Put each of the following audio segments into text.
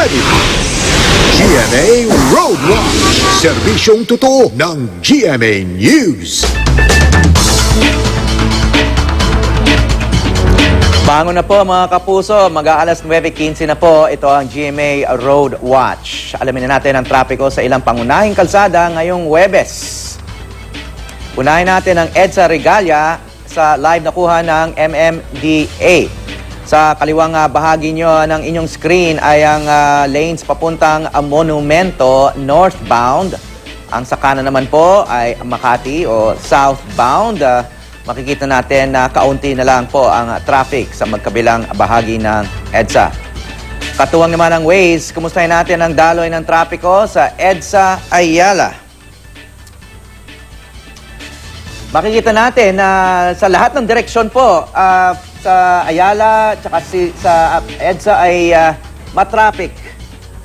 ready. GMA Road Watch. Serbisyong totoo ng GMA News. Bangon na po mga kapuso, mag-aalas 9:15 na po, ito ang GMA Road Watch. Alamin na natin ang trapiko sa ilang pangunahing kalsada ngayong Huwebes. Unahin natin ang EDSA Regalia sa live na kuha ng MMDA. Sa kaliwang bahagi nyo ng inyong screen ay ang lanes papuntang Monumento northbound. Ang sa kanan naman po ay Makati o southbound. Makikita natin na kaunti na lang po ang traffic sa magkabilang bahagi ng EDSA. Katuwang naman ang Waze, kumustahin natin ang daloy ng trapiko sa EDSA Ayala. Makikita natin na sa lahat ng direksyon po sa Ayala at sa EDSA ay matraffic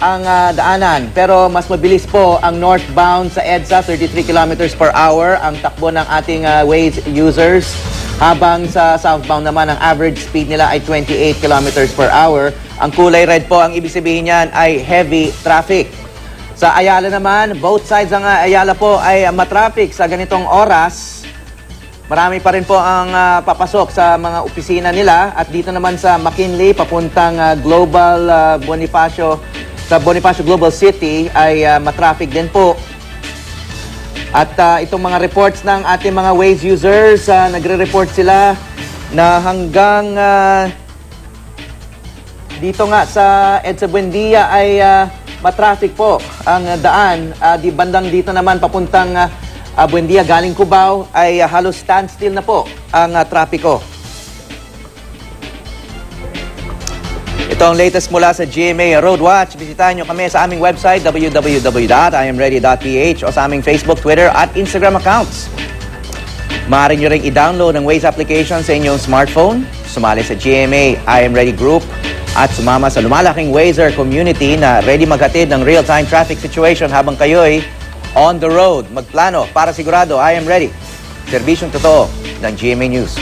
ang daanan. Pero mas mabilis po ang northbound sa EDSA, 33 kilometers per hour ang takbo ng ating Waze users. Habang sa southbound naman, ang average speed nila ay 28 kilometers per hour. Ang kulay red po, ang ibig sabihin niyan ay heavy traffic. Sa Ayala naman, both sides ng Ayala po ay matraffic sa ganitong oras. Marami pa rin po ang papasok sa mga opisina nila. At dito naman sa McKinley, papuntang Bonifacio Global City ay matraffic din po. At itong mga reports ng ating mga Waze users, nagre-report sila na hanggang dito nga sa EDSA Buendia ay matraffic po ang daan. Di bandang dito naman papuntang Buendia galing Cubao ay halos standstill na po ang trapiko. Ito ang latest mula sa GMA Road Watch. Bisitahin nyo kami sa aming website www.imready.ph o sa aming Facebook, Twitter at Instagram accounts. Maaari nyo rin i-download ang Waze application sa inyong smartphone, sumali sa GMA I Am Ready group at sumama sa lumalaking Wazer community na ready maghatid ng real-time traffic situation habang kayo'y on the road. Magplano para sigurado I Am Ready. Serbisyong totoo ng GMA News.